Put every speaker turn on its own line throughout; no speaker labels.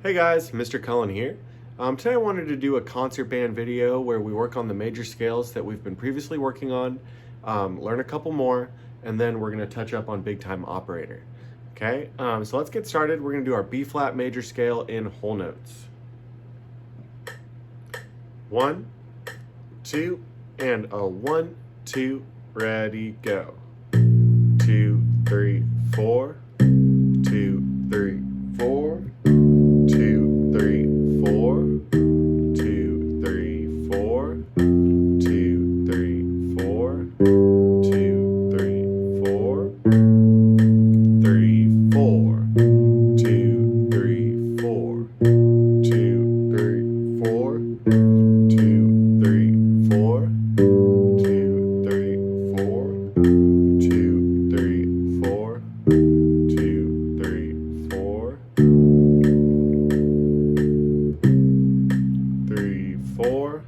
Hey guys, Mr. Cullen here. Today I wanted to do a concert band video where we work on the major scales that we've been previously working on, learn a couple more, and then we're going to touch up on big time operator. Okay, so let's get started. We're going to do our B flat major scale in whole notes. 1, 2, and a 1, 2, ready, go. 2, 3, 4, 2, 3, 4. 2, 3, 4, 2, 3, 4, 2, 3, 4, 2, 3, 4, 3, 4, 2, 3, 4, 2, 3, 4, 2, 3, 4, 2, 3, 4, 2, 3, 4, 2, 3, 4. 3, 4.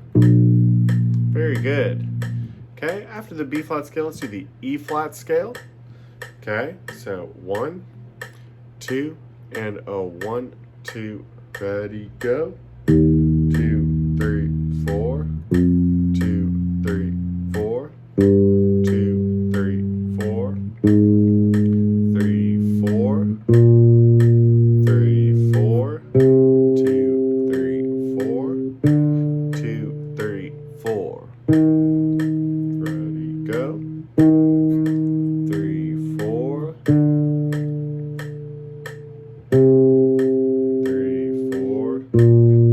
Very good. Okay, after the B flat scale, let's do the E flat scale. Okay, so 1, 2, and a 1, 2, ready, go. 2, 3, 4, 2, 3, 4, 2, 3, 4, 3, 4, 3, 4, 2, 3, 4, 2, 3, 4. Ready, go. 3, 4. 3, 4.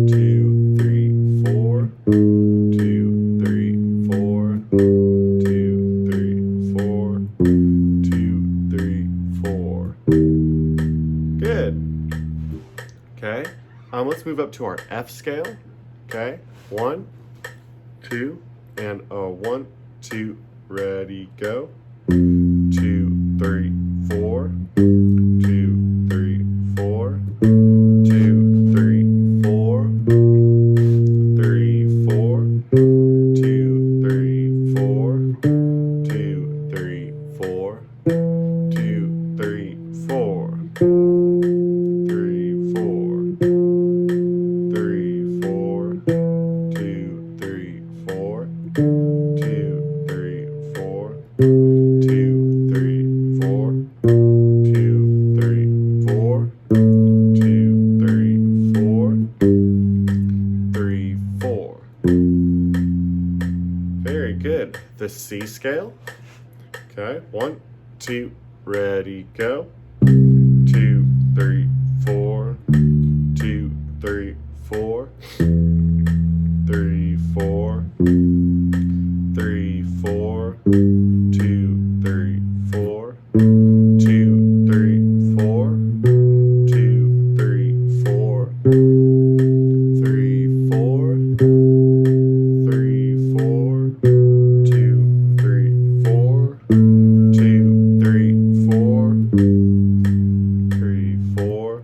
2, 3, 4. 2, 3, 4. 2, 3, 4. 2, 3, 4. Good. Okay. Let's move up to our F scale. Okay. 1, 2, and a 1, 2, ready, go. 2, 3, 4. 2, 3, 4. 2, 3, 4. 3, 4. 2, 3, 4. 2, 3, 4. 2, 3, 4. 3, 4. 3, 4. 2, 3, 4. 2, 3, 4. 2, 3, 4. 2, 3, 4. 2, 3, 4. 3, 4. Very good. The C scale. Okay, 1, 2, ready, go. 2, 3, 4. 2, 3, 4. 3, 4. 3, 4. 2, 3, 4. 2, 3, 4. 2, 3, 4. 3, 4. 3, 4. 2, 3, 4. 2, 3, 4. 3, 4.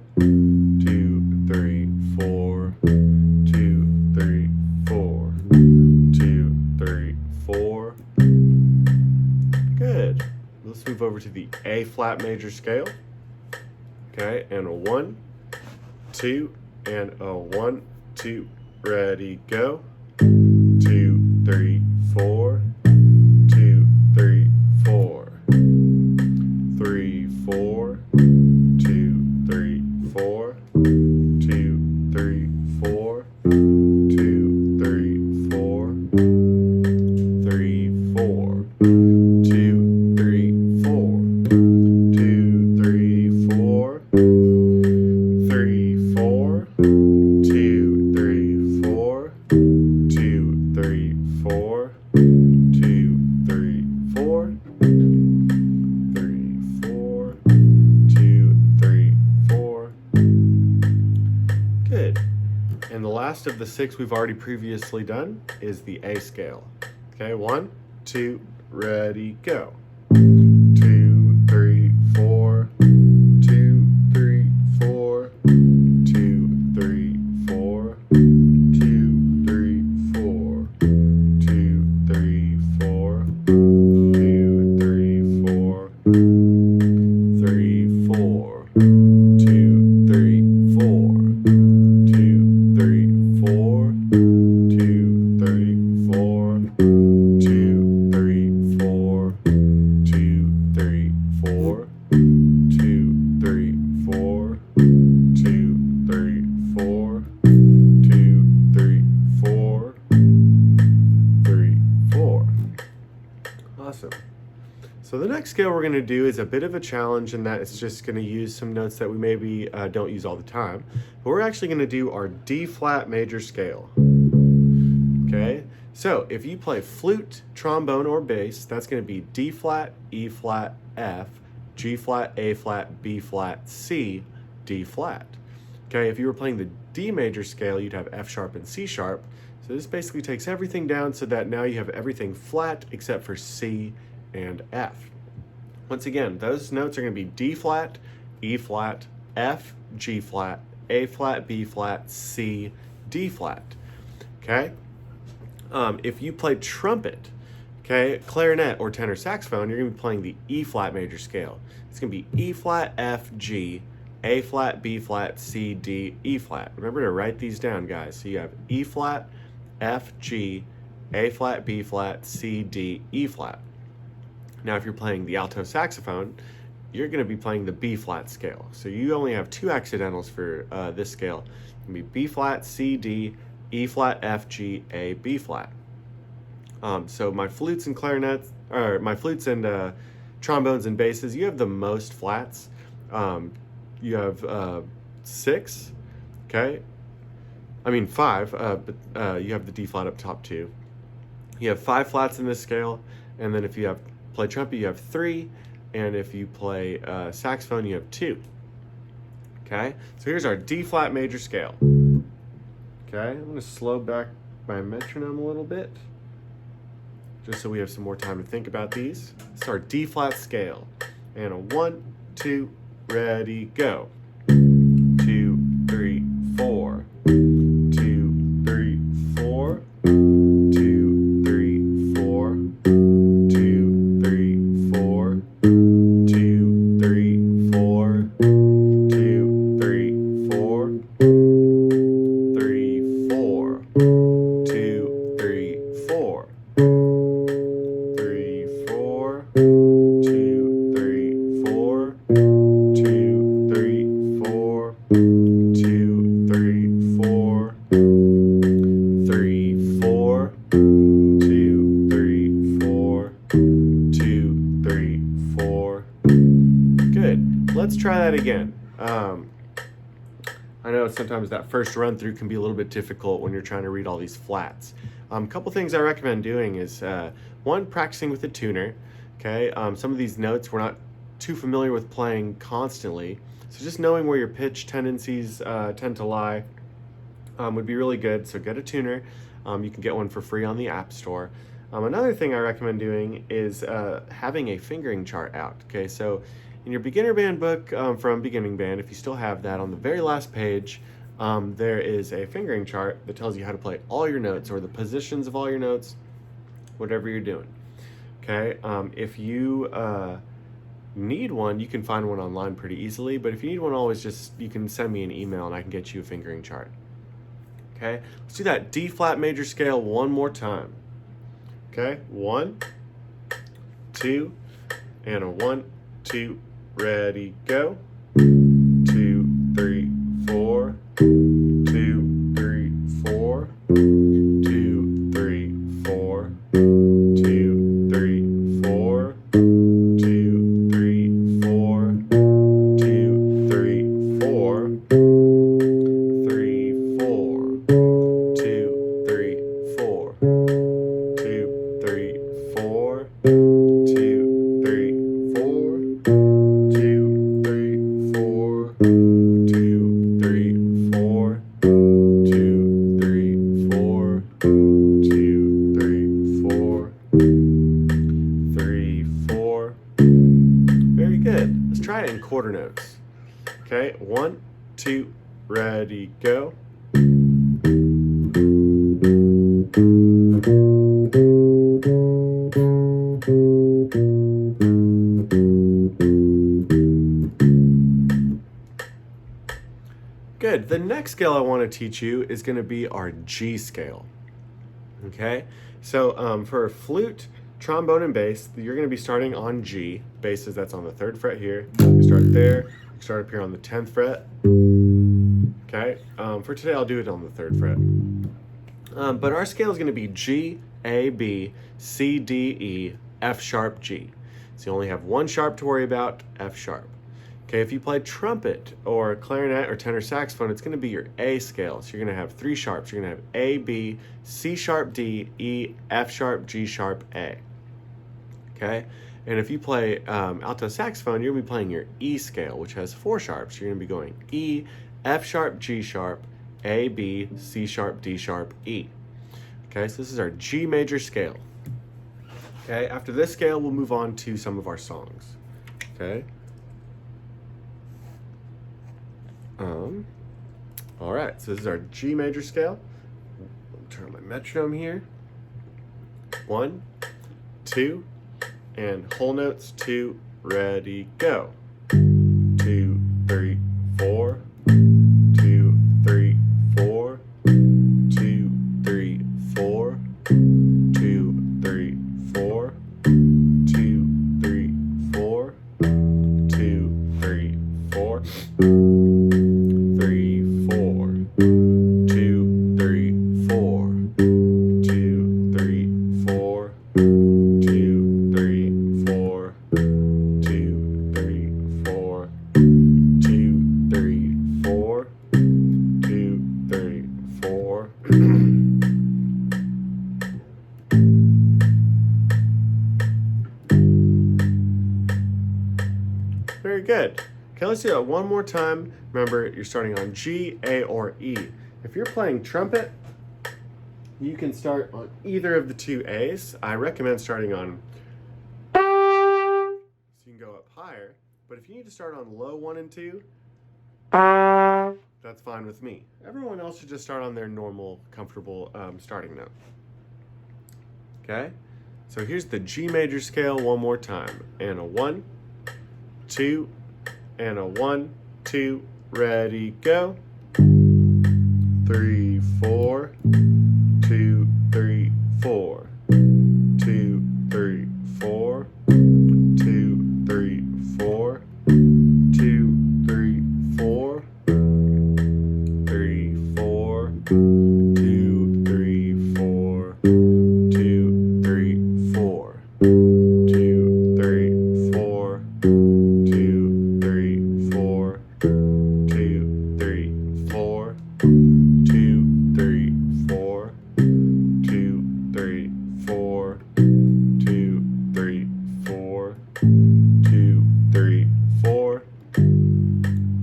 2, 3, 4. 2, 3, 4. 2, 3, 4. Good. Let's move over to the A flat major scale. Okay, and a 1, 2, and a 1, 2, ready, go. 2, 3, 4. 2, 3, 4. 3, 4. 2, 3, 4. 2, 3, 4. 2, 3, 4. 3, 4. 2, 3, 4. 2, 3, 4. 3, 4. 2, 3, 4. 2, 3, 4. 2, 3, 4. 3, 4. 2, 3, 4. Good. And the last of the 6 we've already previously done is the A scale. Okay, 1, 2, ready, go. 2, 3, 4. 2, 3, 4. 2, 3, 4. 2, 3, 4. 2, 3, 4. 2, 3, 4. 3, 4. 2, 3, 4. next scale we're going to do is a bit of a challenge in that it's just going to use some notes that we maybe don't use all the time. But we're actually going to do our D flat major scale. Okay, so if you play flute, trombone, or bass, that's going to be D flat, E flat, F, G flat, A flat, B flat, C, D flat. Okay, if you were playing the D major scale, you'd have F sharp and C sharp. So this basically takes everything down so that now you have everything flat except for C and F. Once again, those notes are going to be D flat, E flat, F, G flat, A flat, B flat, C, D flat. Okay? If you play trumpet, okay, clarinet, or tenor saxophone, you're going to be playing the E flat major scale. It's going to be E flat, F, G, A flat, B flat, C, D, E flat. Remember to write these down, guys. So you have E flat, F, G, A flat, B flat, C, D, E flat. Now, if you're playing the alto saxophone, you're going to be playing the B flat scale. So you only have two accidentals for this scale. It's going to be B flat, C, D, E flat, F, G, A, B flat. So my flutes and clarinets, or my flutes and trombones and basses, you have the most flats. You have 6, okay? I mean 5, but you have the D flat up top too. You have 5 flats in this scale, and then if you play trumpet, you have 3, and if you play saxophone, you have 2. Okay, so here's our D flat major scale. Okay, I'm going to slow back my metronome a little bit, just so we have some more time to think about these. It's our D flat scale, and a 1, 2, ready, go. 2, 3, 4. 2, 3, 4. 2, 3, 4. 2, 3, 4. 2, 3, 4. 2, 3, 4. 3, 4. 2, 3, 4. 3, 4. 2, 3, 4. 2, 3, 4. 2, 3, 4. 3, 4. 2, 3, 4. 2, 3, 4. Good. Let's try that again. I know sometimes that first run through can be a little bit difficult when you're trying to read all these flats. A couple things I recommend doing is one, practicing with a tuner. Okay, some of these notes we're not too familiar with playing constantly, so just knowing where your pitch tendencies tend to lie would be really good. So get a tuner. You can get one for free on the App Store. Another thing I recommend doing is having a fingering chart out. Okay, so in your beginner band book from Beginning Band, if you still have that, on the very last page, there is a fingering chart that tells you how to play all your notes, or the positions of all your notes, whatever you're doing. Okay, if you need one, you can find one online pretty easily, but if you need one, you can send me an email and I can get you a fingering chart. Okay, let's do that D flat major scale one more time. Okay, 1, 2, and a 1, 2, ready, go. 2, 3, 4. 2, 3, 4. 2, 3, 4. 2, 3, 4. 2, 3, 4. 2, 3, 4. 3, 4. 2, 3, 4. 2, 3, 4. 2, 3, 4. 2, 3, 4. 2, 3, 4. 2, 3, 4. 2, 3, 4. 3, 4. Very good. Let's try it in quarter notes. Okay, 1, 2, ready, go. Good. The next scale I want to teach you is going to be our G scale. Okay, so for flute, trombone, and bass, you're going to be starting on G. Basses, that's on the 3rd fret here. You start there. You start up here on the 10th fret. Okay, for today I'll do it on the 3rd fret. But our scale is going to be G, A, B, C, D, E, F sharp, G. So you only have one sharp to worry about, F sharp. Okay, if you play trumpet or clarinet or tenor saxophone, it's going to be your A scale. So you're going to have 3 sharps. You're going to have A, B, C sharp, D, E, F sharp, G sharp, A. Okay, and if you play alto saxophone, you're going to be playing your E scale, which has 4 sharps. You're going to be going E, F sharp, G sharp, A, B, C sharp, D sharp, E. Okay, so this is our G major scale. Okay, after this scale, we'll move on to some of our songs. Okay. All right, so this is our G major scale. Turn on my metronome here. 1, 2, and whole notes, 2, ready, go. 2, 3, 4, 2, 3, 4, 2, 3, 4, 2, 3, 4, 2, 3, 4, 2, 3, 4. 4. Very good. Okay, let's do that one more time. Remember, you're starting on G, A, or E. If you're playing trumpet, you can start on either of the 2 A's. I recommend starting on, so you can go up higher. But if you need to start on low 1 and 2, that's fine with me. Everyone else should just start on their normal, comfortable starting note. Okay? So here's the G major scale one more time. And a 1, 2, and a 1, 2, ready, go. 3, 4, 2, 3, 4, 2, 3, 4, 2, 3, 4, 2, 3, 4, 3, 4, 2, 3, 4, 2, 3, 4, 2, 3, 4, 2, 3, 4, 2, 3, 4, 2, 3, 4, 2, 3, 4, 2, 3, 4, 2, 3, 4.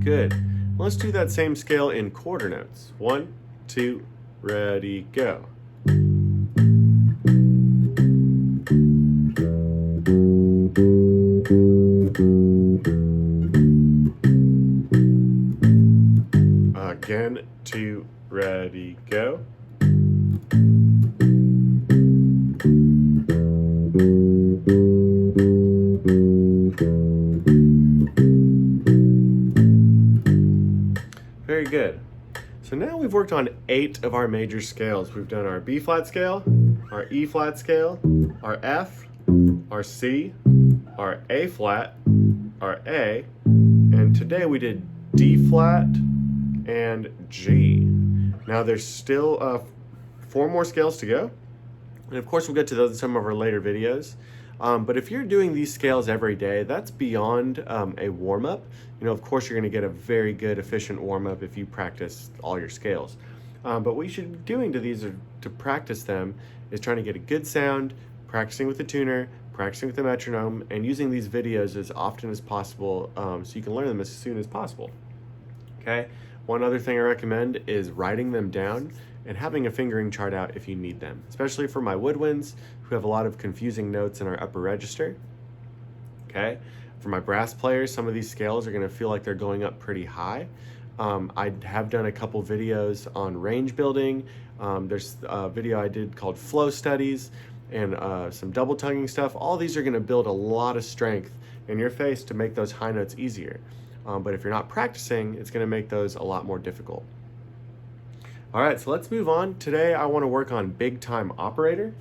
Good. Let's do that same scale in quarter notes. 1, 2, ready, go. Again, 2, ready, go. Very good. So now we've worked on 8 of our major scales. We've done our B flat scale, our E flat scale, our F, our C, our A flat, our A, and today we did D flat and G. Now there's still 4 more scales to go, and of course we'll get to those in some of our later videos. But if you're doing these scales every day, that's beyond a warm-up. You know, of course you're going to get a very good, efficient warm-up if you practice all your scales. But what you should be doing to these to practice them is trying to get a good sound, practicing with the tuner, practicing with the metronome, and using these videos as often as possible so you can learn them as soon as possible. Okay? One other thing I recommend is writing them down and having a fingering chart out if you need them, especially for my woodwinds who have a lot of confusing notes in our upper register. Okay? For my brass players, some of these scales are going to feel like they're going up pretty high. I have done a couple videos on range building. There's a video I did called Flow Studies and some double tonguing stuff. All these are going to build a lot of strength in your face to make those high notes easier. But if you're not practicing, it's going to make those a lot more difficult. All right, so let's move on. Today I want to work on big time operator.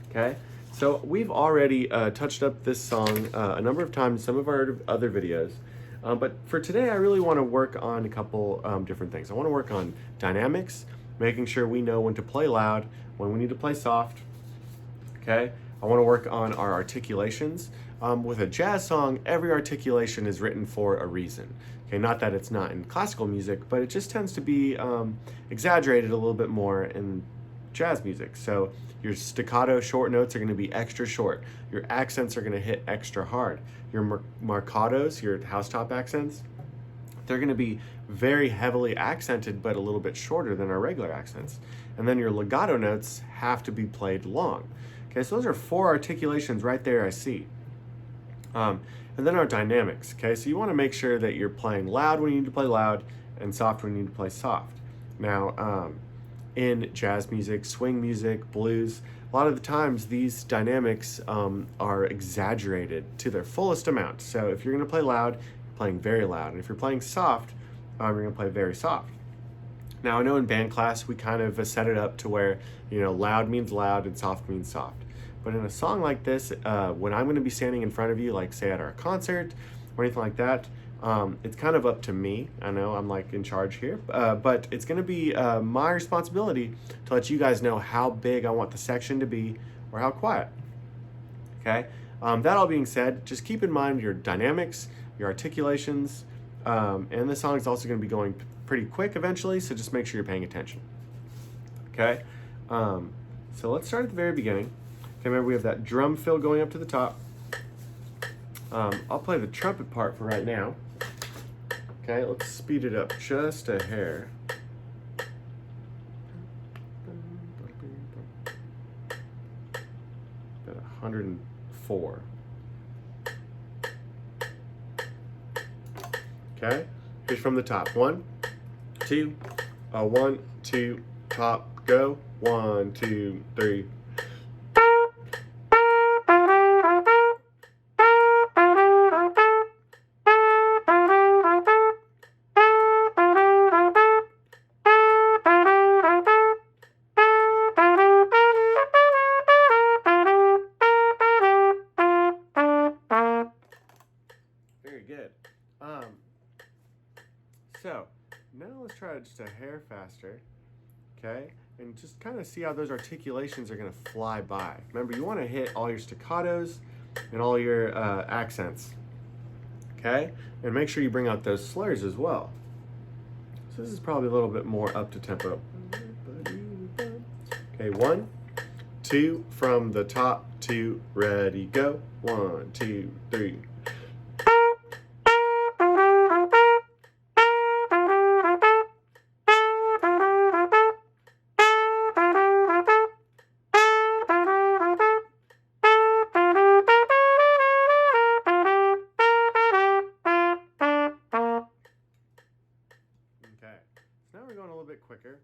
Okay, so we've already touched up this song a number of times in some of our other videos. But for today, I really want to work on a couple different things. I want to work on dynamics, making sure we know when to play loud, when we need to play soft. Okay, I want to work on our articulations. With a jazz song, every articulation is written for a reason. Okay, not that it's not in classical music, but it just tends to be exaggerated a little bit more in jazz music. So your staccato short notes are going to be extra short. Your accents are going to hit extra hard. Your marcatos, your housetop accents, they're going to be very heavily accented but a little bit shorter than our regular accents. And then your legato notes have to be played long. Okay, so those are 4 articulations right there I see. And then our dynamics, okay? So you want to make sure that you're playing loud when you need to play loud and soft when you need to play soft. Now, in jazz music, swing music, blues, a lot of the times these dynamics are exaggerated to their fullest amount. So if you're going to play loud, you're playing very loud. And if you're playing soft, you're going to play very soft. Now, I know in band class, we kind of set it up to where, loud means loud and soft means soft. But in a song like this, when I'm going to be standing in front of you, like say at our concert or anything like that, it's kind of up to me. I know I'm like in charge here, but it's going to be my responsibility to let you guys know how big I want the section to be or how quiet. Okay? That all being said, just keep in mind your dynamics, your articulations, and the song is also going to be going pretty quick eventually, so just make sure you're paying attention. Okay? So let's start at the very beginning. Okay, remember we have that drum fill going up to the top. I'll play the trumpet part for right now. Okay, let's speed it up just a hair. About 104. Okay, here's from the top. 1, 2, 1, 2, top, go. 1, 2, 3. So now let's try just a hair faster, okay? And just kind of see how those articulations are going to fly by. Remember, you want to hit all your staccatos and all your accents, okay? And make sure you bring out those slurs as well. So this is probably a little bit more up to tempo. Okay, 1, 2, from the top, 2, ready, go. 1, 2, 3. Quicker.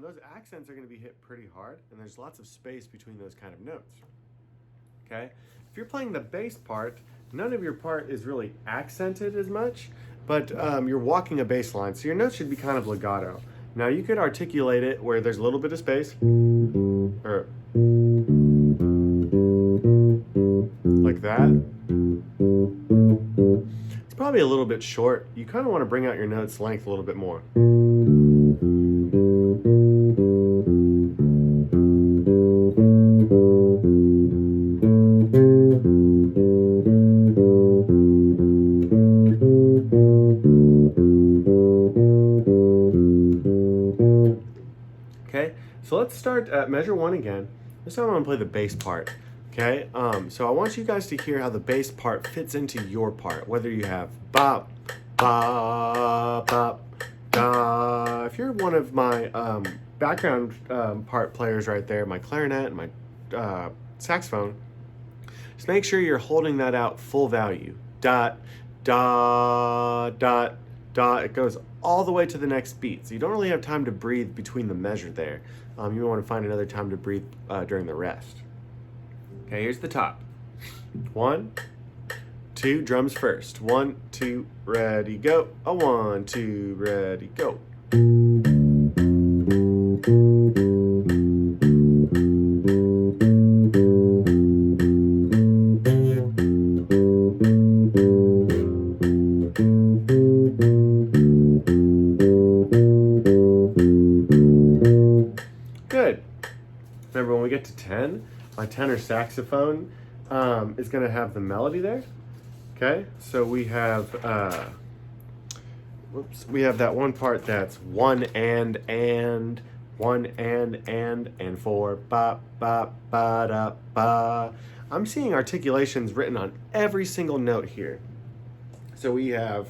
Those accents are going to be hit pretty hard, and there's lots of space between those kind of notes. Okay? If you're playing the bass part, none of your part is really accented as much, but you're walking a bass line, so your notes should be kind of legato. Now, you could articulate it where there's a little bit of space, or like that. It's probably a little bit short. You kind of want to bring out your notes length a little bit more. Okay, so let's start at measure 1 again. This time I'm going to play the bass part. Okay, so I want you guys to hear how the bass part fits into your part, whether you have bop, bop, bop, da. If you're one of my background part players right there, my clarinet and my saxophone, just make sure you're holding that out full value. Dot, da, dot, dot. It goes all the way to the next beat, so you don't really have time to breathe between the measure there. You want to find another time to breathe during the rest. Okay, here's the top. 1, 2, drums first. 1, 2, ready, go. 1, 2, ready, go. Good. Remember, when we get to 10, my tenor saxophone, is going to have the melody there. Okay, so we have we have that one part that's one and one and four ba ba ba da ba. I'm seeing articulations written on every single note here. So we have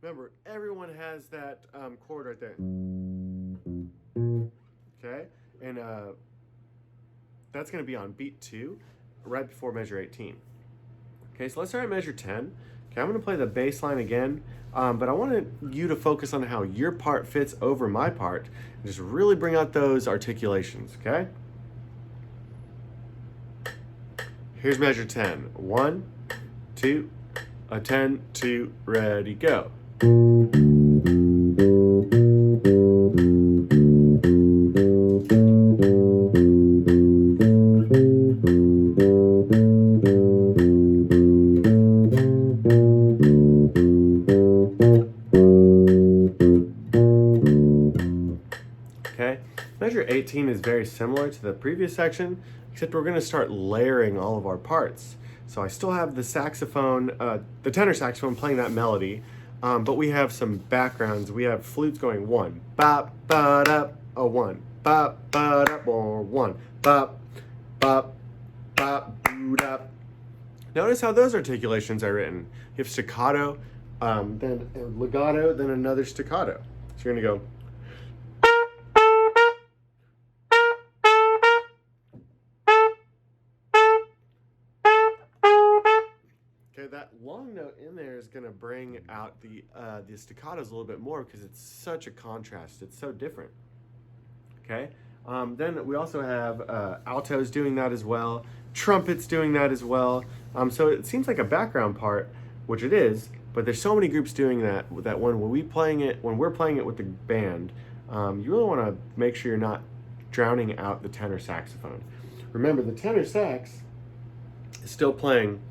remember, everyone has that chord right there. Okay, and that's going to be on beat 2, right before measure 18. Okay, so let's start at measure 10. Okay, I'm going to play the bass line again, but I wanted you to focus on how your part fits over my part, and just really bring out those articulations, okay? Here's measure 10. 1, 2, a 10, 2, ready, go. Okay, measure 18 is very similar to the previous section, except we're going to start layering all of our parts. So I still have the saxophone, the tenor saxophone playing that melody, but we have some backgrounds. We have flutes going 1, bop, ba, da, a 1, bop, ba, da, or 1, bop, bop, bop, boo, da. Notice how those articulations are written. You have staccato, then legato, then another staccato. So you're going to go. Okay, that long note in there is going to bring out the staccatos a little bit more because it's such a contrast. It's so different. Okay, then we also have altos doing that as well, trumpets doing that as well. So it seems like a background part, which it is, but there's so many groups doing that. That when we're playing it with the band, you really want to make sure you're not drowning out the tenor saxophone. Remember, the tenor sax is still playing.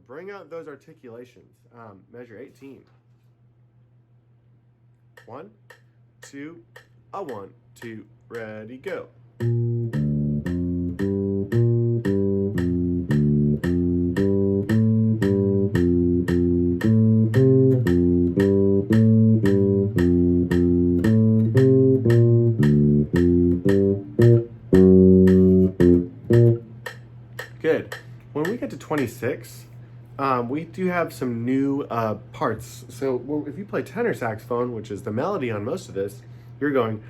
Bring out those articulations. Measure 18. 1, 2, a 1, 2, ready, go. Good. When we get to 26, we do have some new parts. So if you play tenor saxophone, which is the melody on most of this, you're going.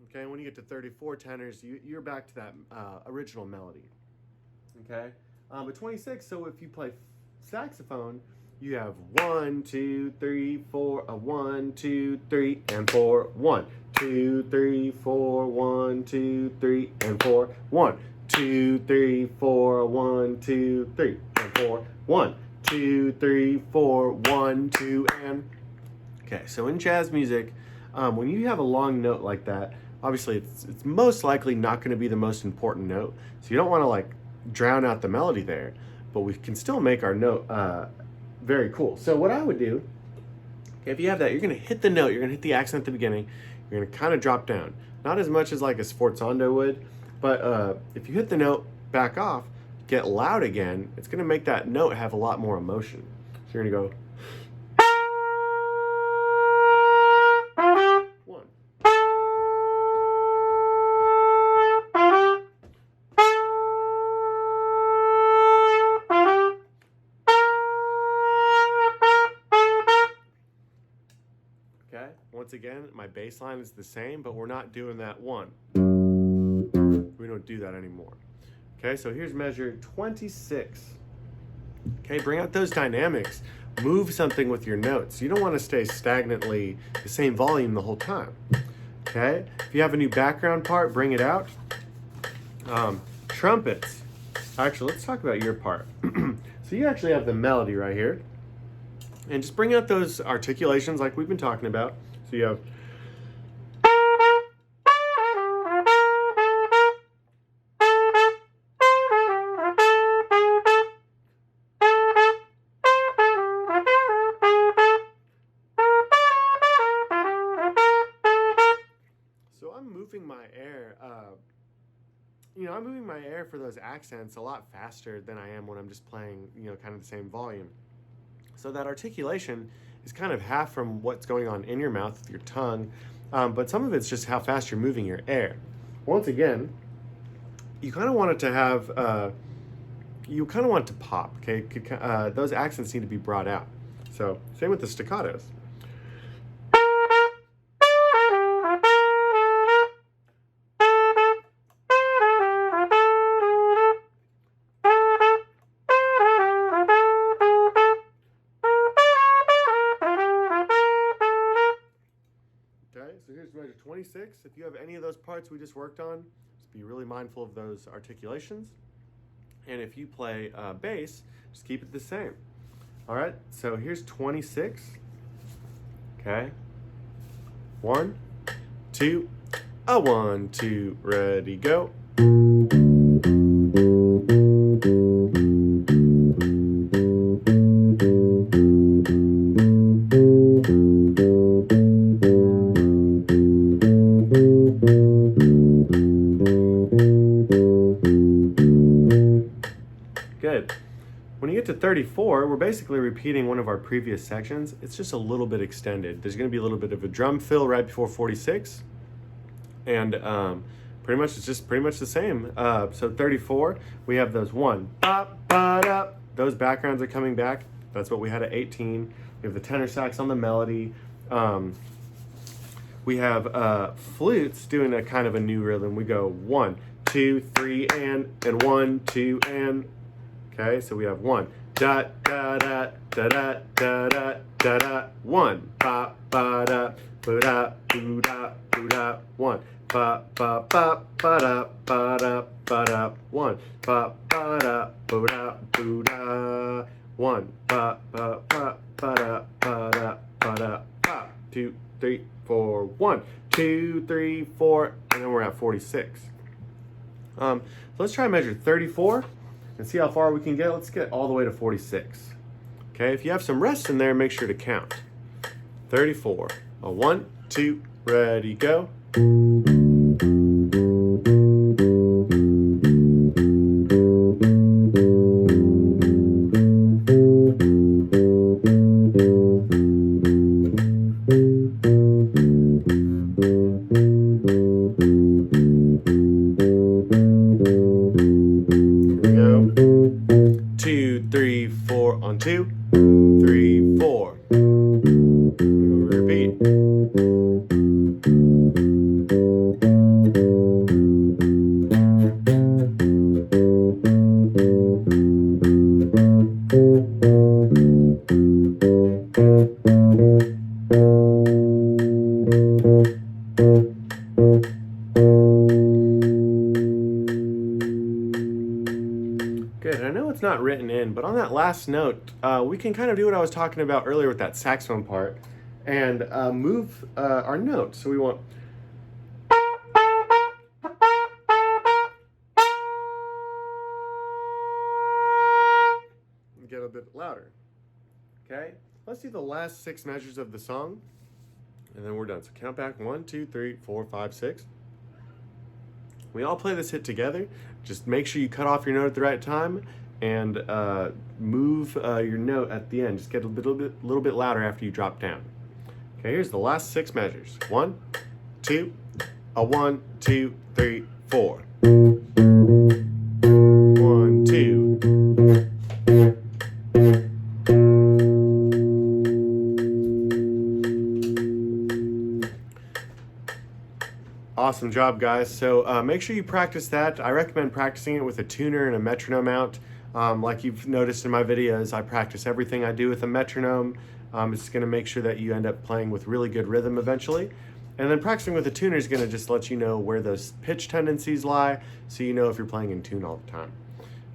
Okay, when you get to 34 tenors, you're back to that original melody. Okay, but 26. So if you play saxophone, you have 1, 2, 3, 4, a 1, 2, 3, and 4, 1, 2, 3, 4, 1, 2, 3, and 4, 1, 2, 3, 4, 1, 2, 3, and 4, 1, 2, 3, 4, 1, 2, and. Okay, so in jazz music, when you have a long note like that, obviously it's most likely not going to be the most important note, so you don't want to like drown out the melody there, but we can still make our note very cool. So what I would do, okay, if you have that, you're going to hit the note, you're going to hit the accent at the beginning, you're going to kind of drop down. Not as much as like a sforzando would, but if you hit the note, back off, get loud again, it's going to make that note have a lot more emotion. So you're going to go. bass line is the same, but we're not doing that one. We don't do that anymore. Okay, so here's measure 26. Okay, bring out those dynamics. Move something with your notes. You don't want to stay stagnantly the same volume the whole time. Okay, if you have a new background part, bring it out. Trumpets. Actually, let's talk about your part. So you actually have the melody right here. And just bring out those articulations like we've been talking about. So you have I'm moving my air for those accents a lot faster than I am when I'm just playing, kind of the same volume. So that articulation is kind of half from what's going on in your mouth with your tongue, but some of it's just how fast you're moving your air. Once again, you kind of want it to have, you kind of want it to pop, okay? Those accents need to be brought out. So same with the staccatos. So here's measure 26. If you have any of those parts we just worked on, just be really mindful of those articulations. And if you play bass, just keep it the same. All right, so here's 26. Okay. 1, 2, 1, 2, ready, go. Good. When you get to 34, we're basically repeating one of our previous sections. It's just a little bit extended. There's going to be a little bit of a drum fill right before 46, and pretty much it's just pretty much the same. So 34, we have those 1, bop, ba, da. Those backgrounds are coming back. That's what we had at 18. We have the tenor sax on the melody. We have flutes doing a kind of a new rhythm. We go 1, 2, 3, and 1, 2, and. Okay, so we have 1, da da da da da da da da da, 1, ba ba da ba da boo da boo da, 1, ba ba ba ba da ba da ba da, 1, ba ba da boo da boo da, 1, ba ba ba ba da ba da ba da, ba, 2, 3, 4, 1, 2, 3, 4, and then we're at 46. So let's try and measure 34. And see how far we can get. Let's get all the way to 46. Okay, if you have some rest in there, make sure to count. 34. 1, 2, ready, go. On 2, 3, 4. Repeat. Good. I know it's not written in, but on that last note, we can kind of do what I was talking about earlier with that saxophone part and move our notes. So we want get a bit louder. Okay, let's do the last 6 measures of the song, and then we're done. So count back 1, 2, 3, 4, 5, 6. We all play this hit together. Just make sure you cut off your note at the right time and move your note at the end. Just get a little bit louder after you drop down. Okay, here's the last 6 measures. 1, 2, 1, 2, 3, 4. 1, 2. awesome job, guys. So make sure you practice that. I recommend practicing it with a tuner and a metronome out. Like you've noticed in my videos, I practice everything I do with a metronome. It's going to make sure that you end up playing with really good rhythm eventually. And then practicing with a tuner is going to just let you know where those pitch tendencies lie, so you know if you're playing in tune all the time.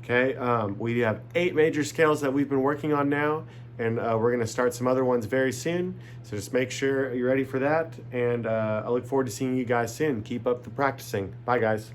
Okay, we have 8 major scales that we've been working on now, and we're going to start some other ones very soon. So just make sure you're ready for that, and I look forward to seeing you guys soon. Keep up the practicing. Bye, guys.